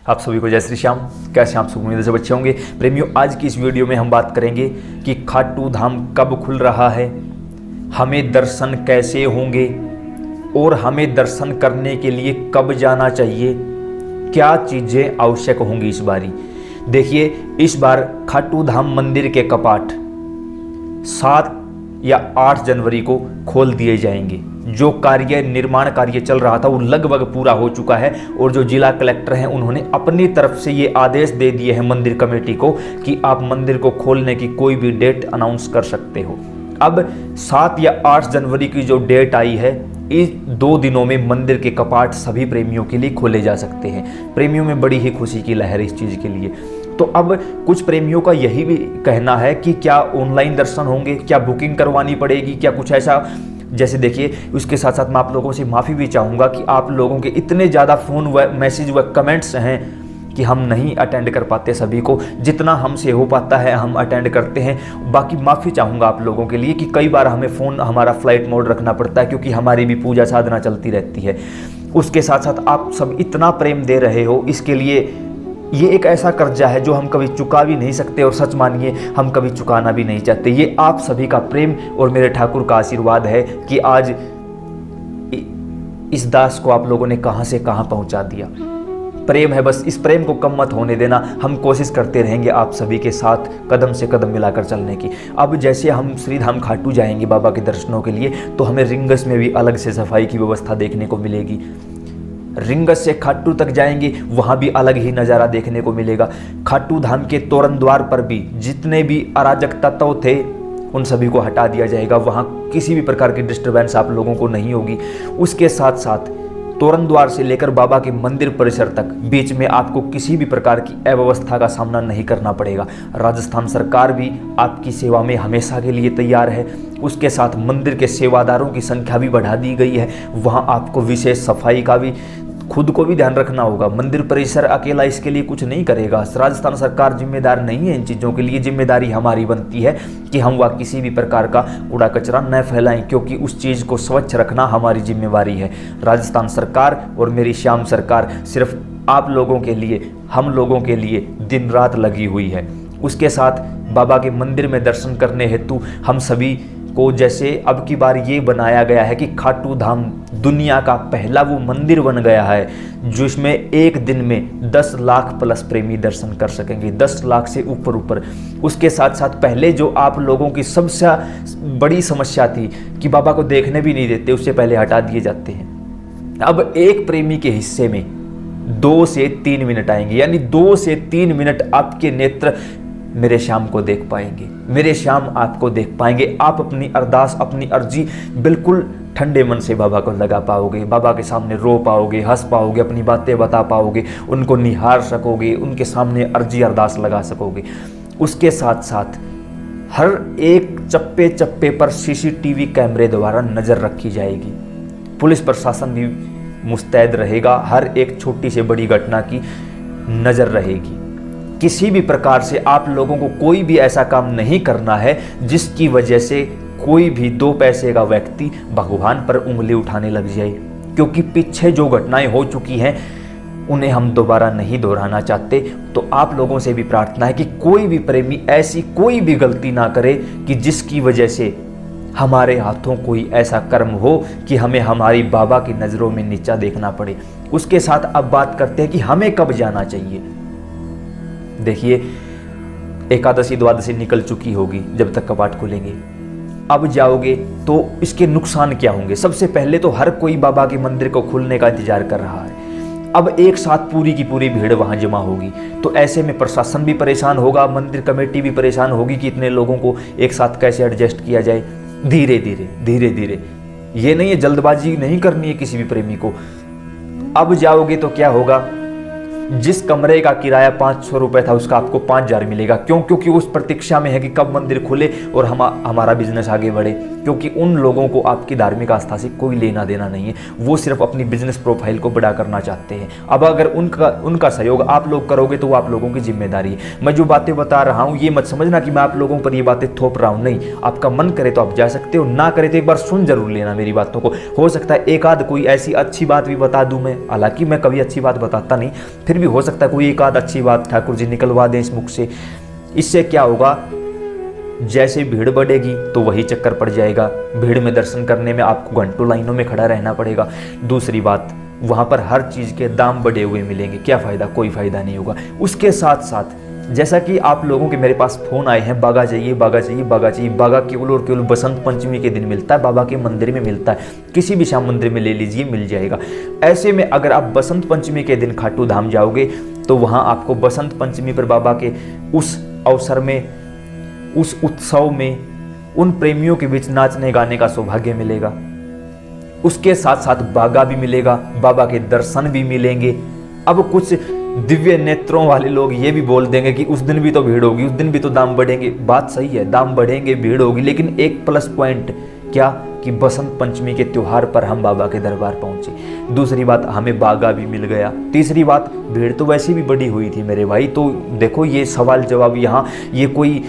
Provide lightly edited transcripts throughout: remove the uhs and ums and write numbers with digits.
आप सभी को जय श्री श्याम। कैसे आप सब उम्मीद से बच्चे होंगे। प्रेमियों, आज की इस वीडियो में हम बात करेंगे कि खाटू धाम कब खुल रहा है, हमें दर्शन कैसे होंगे और हमें दर्शन करने के लिए कब जाना चाहिए, क्या चीज़ें आवश्यक होंगी इस बारी। देखिए, इस बार खाटू धाम मंदिर के कपाट 7 या 8 जनवरी को खोल दिए जाएंगे। जो निर्माण कार्य चल रहा था वो लगभग पूरा हो चुका है और जो जिला कलेक्टर हैं उन्होंने अपनी तरफ से ये आदेश दे दिए हैं मंदिर कमेटी को कि आप मंदिर को खोलने की कोई भी डेट अनाउंस कर सकते हो। अब 7 या 8 जनवरी की जो डेट आई है, इस 2 दिनों में मंदिर के कपाट सभी प्रेमियों के लिए खोले जा सकते हैं। प्रेमियों में बड़ी ही खुशी की लहर है इस चीज़ के लिए। तो अब कुछ प्रेमियों का यही भी कहना है कि क्या ऑनलाइन दर्शन होंगे, क्या बुकिंग करवानी पड़ेगी, क्या कुछ ऐसा। जैसे देखिए, उसके साथ साथ मैं आप लोगों से माफ़ी भी चाहूँगा कि आप लोगों के इतने ज़्यादा फ़ोन व मैसेज व कमेंट्स हैं कि हम नहीं अटेंड कर पाते सभी को। जितना हमसे हो पाता है हम अटेंड करते हैं। बाकी माफ़ी चाहूँगा आप लोगों के लिए कि कई बार हमें फ़ोन हमारा फ्लाइट मोड रखना पड़ता है, क्योंकि हमारी भी पूजा साधना चलती रहती है। उसके साथ साथ आप सब इतना प्रेम दे रहे हो, इसके लिए ये एक ऐसा कर्जा है जो हम कभी चुका भी नहीं सकते और सच मानिए हम कभी चुकाना भी नहीं चाहते। ये आप सभी का प्रेम और मेरे ठाकुर का आशीर्वाद है कि आज इस दास को आप लोगों ने कहां से कहां पहुंचा दिया। प्रेम है, बस इस प्रेम को कम मत होने देना। हम कोशिश करते रहेंगे आप सभी के साथ कदम से कदम मिलाकर चलने की। अब जैसे हम श्रीधाम खाटू जाएंगे बाबा के दर्शनों के लिए, तो हमें रिंगस में भी अलग से सफाई की व्यवस्था देखने को मिलेगी। रिंगस से खाटू तक जाएंगे, वहां भी अलग ही नज़ारा देखने को मिलेगा। खाटू धाम के तोरण द्वार पर भी जितने भी अराजक तत्व थे उन सभी को हटा दिया जाएगा। वहां किसी भी प्रकार की डिस्टर्बेंस आप लोगों को नहीं होगी। उसके साथ साथ तोरण द्वार से लेकर बाबा के मंदिर परिसर तक बीच में आपको किसी भी प्रकार की अव्यवस्था का सामना नहीं करना पड़ेगा। राजस्थान सरकार भी आपकी सेवा में हमेशा के लिए तैयार है। उसके साथ मंदिर के सेवादारों की संख्या भी बढ़ा दी गई है। वहाँ आपको विशेष सफाई का भी खुद को भी ध्यान रखना होगा। मंदिर परिसर अकेला इसके लिए कुछ नहीं करेगा। राजस्थान सरकार जिम्मेदार नहीं है इन चीज़ों के लिए। जिम्मेदारी हमारी बनती है कि हम वह किसी भी प्रकार का कूड़ा कचरा न फैलाएं, क्योंकि उस चीज़ को स्वच्छ रखना हमारी जिम्मेवारी है। राजस्थान सरकार और मेरी श्याम सरकार सिर्फ आप लोगों के लिए, हम लोगों के लिए दिन रात लगी हुई है। उसके साथ बाबा के मंदिर में दर्शन करने हेतु हम सभी को, जैसे अब की बार ये बनाया गया है कि खाटू धाम दुनिया का पहला वो मंदिर बन गया है जिसमें एक दिन में 10 लाख प्लस प्रेमी दर्शन कर सकेंगे, 10 लाख से ऊपर। उसके साथ साथ पहले जो आप लोगों की सबसे बड़ी समस्या थी कि बाबा को देखने भी नहीं देते, उससे पहले हटा दिए जाते हैं। अब एक प्रेमी के हिस्से में 2 से 3 मिनट आएंगे, यानी 2 से 3 मिनट आपके नेत्र मेरे श्याम को देख पाएंगे, मेरे श्याम आपको देख पाएंगे। आप अपनी अरदास, अपनी अर्जी बिल्कुल ठंडे मन से बाबा को लगा पाओगे। बाबा के सामने रो पाओगे, हंस पाओगे, अपनी बातें बता पाओगे, उनको निहार सकोगे, उनके सामने अर्जी अरदास लगा सकोगे। उसके साथ साथ हर एक चप्पे चप्पे पर सीसीटीवी कैमरे द्वारा नज़र रखी जाएगी। पुलिस प्रशासन भी मुस्तैद रहेगा। हर एक छोटी से बड़ी घटना की नज़र रहेगी। किसी भी प्रकार से आप लोगों को कोई भी ऐसा काम नहीं करना है जिसकी वजह से कोई भी 2 पैसे का व्यक्ति भगवान पर उंगली उठाने लग जाए, क्योंकि पीछे जो घटनाएं हो चुकी हैं उन्हें हम दोबारा नहीं दोहराना चाहते। तो आप लोगों से भी प्रार्थना है कि कोई भी प्रेमी ऐसी कोई भी गलती ना करे कि जिसकी वजह से हमारे हाथों कोई ऐसा कर्म हो कि हमें हमारी बाबा की नज़रों में नीचा देखना पड़े। उसके साथ अब बात करते हैं कि हमें कब जाना चाहिए। देखिए, एकादशी द्वादशी निकल चुकी होगी जब तक कपाट खुलेंगे। अब जाओगे तो इसके नुकसान क्या होंगे। सबसे पहले तो हर कोई बाबा के मंदिर को खुलने का इंतजार कर रहा है। अब एक साथ पूरी की पूरी भीड़ वहां जमा होगी, तो ऐसे में प्रशासन भी परेशान होगा, मंदिर कमेटी भी परेशान होगी कि इतने लोगों को एक साथ कैसे एडजस्ट किया जाए। धीरे धीरे, ये नहीं है, जल्दबाजी नहीं करनी है किसी भी प्रेमी को। अब जाओगे तो क्या होगा, जिस कमरे का किराया 500 रुपये था उसका आपको 5000 मिलेगा। क्यों? क्योंकि उस प्रतीक्षा में है कि कब मंदिर खुले और हमारा बिजनेस आगे बढ़े। क्योंकि उन लोगों को आपकी धार्मिक आस्था से कोई लेना देना नहीं है, वो सिर्फ अपनी बिजनेस प्रोफाइल को बड़ा करना चाहते हैं। अब अगर उनका सहयोग आप लोग करोगे तो वो आप लोगों की जिम्मेदारी है। मैं जो बातें बता रहा हूँ ये मत समझना कि मैं आप लोगों पर ये बातें थोप रहा हूँ, नहीं। आपका मन करे तो आप जा सकते हो, ना करे तो एक बार सुन जरूर लेना मेरी बातों को। हो सकता है एक आध कोई ऐसी अच्छी बात भी बता दूं मैं, हालांकि मैं कभी अच्छी बात बताता नहीं, फिर फिर भी हो सकता है कोई एक आध अच्छी बात ठाकुर जी निकलवा दें इस मुख से। इससे क्या होगा, जैसे भीड़ बढ़ेगी तो वही चक्कर पड़ जाएगा, भीड़ में दर्शन करने में आपको घंटों लाइनों में खड़ा रहना पड़ेगा। दूसरी बात, वहाँ पर हर चीज़ के दाम बढ़े हुए मिलेंगे, क्या फ़ायदा, कोई फ़ायदा नहीं होगा। उसके साथ साथ जैसा कि आप लोगों के मेरे पास फ़ोन आए हैं, बागा चाहिए, बागा चाहिए, बागा चाहिए, बागा केवल और केवल बसंत पंचमी के दिन मिलता है, बाबा के मंदिर में मिलता है, किसी भी श्याम मंदिर में ले लीजिए, मिल जाएगा। ऐसे में अगर आप बसंत पंचमी के दिन खाटू धाम जाओगे तो वहाँ आपको बसंत पंचमी पर बाबा के उस अवसर में, उस उत्सव में उन प्रेमियों के बीच नाचने गाने का सौभाग्य मिलेगा। उसके साथ साथ बागा भी मिलेगा, बाबा के दर्शन भी मिलेंगे। अब कुछ दिव्य नेत्रों वाले लोग ये भी बोल देंगे कि उस दिन भी तो भीड़ होगी, उस दिन भी तो दाम बढ़ेंगे। बात सही है, दाम बढ़ेंगे, भीड़ होगी, लेकिन एक प्लस पॉइंट क्या कि बसंत पंचमी के त्योहार पर हम बाबा के दरबार पहुंचे। दूसरी बात, हमें बागा भी मिल गया। तीसरी बात, भीड़ तो वैसे भी बड़ी हुई थी मेरे भाई। तो देखो, ये सवाल जवाब यहाँ ये कोई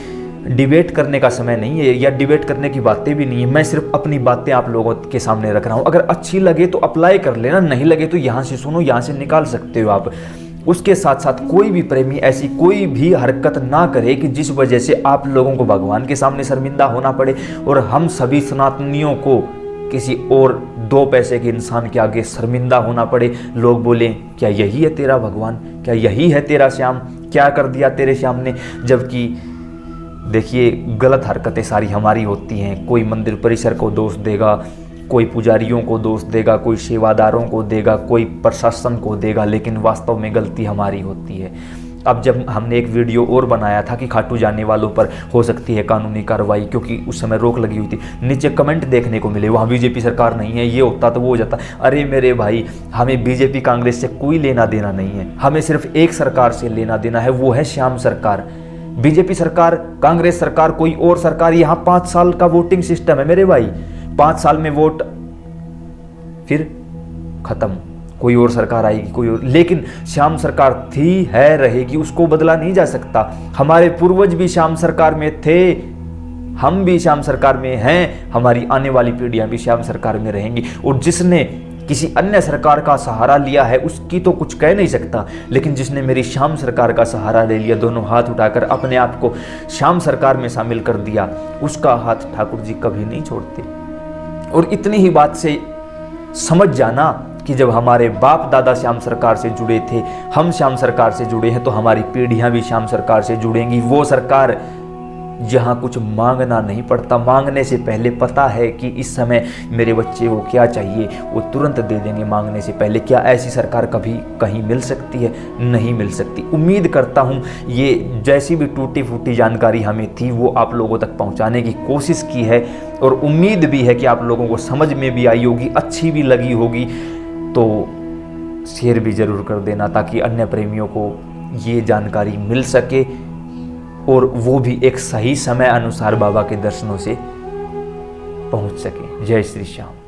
डिबेट करने का समय नहीं है या डिबेट करने की बातें भी नहीं है। मैं सिर्फ अपनी बातें आप लोगों के सामने रख रहा हूँ। अगर अच्छी लगे तो अप्लाई कर लेना, नहीं लगे तो यहाँ से सुनो, यहाँ से निकाल सकते हो आप। उसके साथ साथ कोई भी प्रेमी ऐसी कोई भी हरकत ना करे कि जिस वजह से आप लोगों को भगवान के सामने शर्मिंदा होना पड़े और हम सभी सनातनियों को किसी और 2 पैसे के इंसान के आगे शर्मिंदा होना पड़े। लोग बोलें, क्या यही है तेरा भगवान, क्या यही है तेरा श्याम, क्या कर दिया तेरे श्याम ने। जबकि देखिए, गलत हरकतें सारी हमारी होती हैं। कोई मंदिर परिसर को दोष देगा, कोई पुजारियों को दोष देगा, कोई सेवादारों को देगा, कोई प्रशासन को देगा, लेकिन वास्तव में गलती हमारी होती है। अब जब हमने एक वीडियो और बनाया था कि खाटू जाने वालों पर हो सकती है कानूनी कार्रवाई, क्योंकि उस समय रोक लगी हुई थी, नीचे कमेंट देखने को मिले वहाँ बीजेपी सरकार नहीं है, ये होता तो वो हो जाता। अरे मेरे भाई, हमें बीजेपी कांग्रेस से कोई लेना देना नहीं है, हमें सिर्फ एक सरकार से लेना देना है, वो है श्याम सरकार। बीजेपी सरकार, कांग्रेस सरकार, कोई और सरकार, यहाँ 5 साल का वोटिंग सिस्टम है मेरे भाई। 5 साल में वोट फिर खत्म, कोई और सरकार आएगी, कोई और। लेकिन श्याम सरकार थी, है, रहेगी, उसको बदला नहीं जा सकता। हमारे पूर्वज भी श्याम सरकार में थे, हम भी श्याम सरकार में हैं, हमारी आने वाली पीढ़ियां भी श्याम सरकार में रहेंगी। और जिसने किसी अन्य सरकार का सहारा लिया है उसकी तो कुछ कह नहीं सकता, लेकिन जिसने मेरी श्याम सरकार का सहारा ले लिया, दोनों हाथ उठाकर अपने आप को श्याम सरकार में शामिल कर दिया, उसका हाथ ठाकुर जी कभी नहीं छोड़ते। और इतनी ही बात से समझ जाना कि जब हमारे बाप दादा श्याम सरकार से जुड़े थे, हम श्याम सरकार से जुड़े हैं, तो हमारी पीढ़ियां भी श्याम सरकार से जुड़ेंगी। वो सरकार जहाँ कुछ मांगना नहीं पड़ता, मांगने से पहले पता है कि इस समय मेरे बच्चे को क्या चाहिए, वो तुरंत दे देंगे मांगने से पहले। क्या ऐसी सरकार कभी कहीं मिल सकती है? नहीं मिल सकती। उम्मीद करता हूँ ये जैसी भी टूटी फूटी जानकारी हमें थी वो आप लोगों तक पहुँचाने की कोशिश की है, और उम्मीद भी है कि आप लोगों को समझ में भी आई होगी, अच्छी भी लगी होगी। तो शेयर भी ज़रूर कर देना ताकि अन्य प्रेमियों को ये जानकारी मिल सके और वो भी एक सही समय अनुसार बाबा के दर्शनों से पहुंच सके। जय श्री श्याम।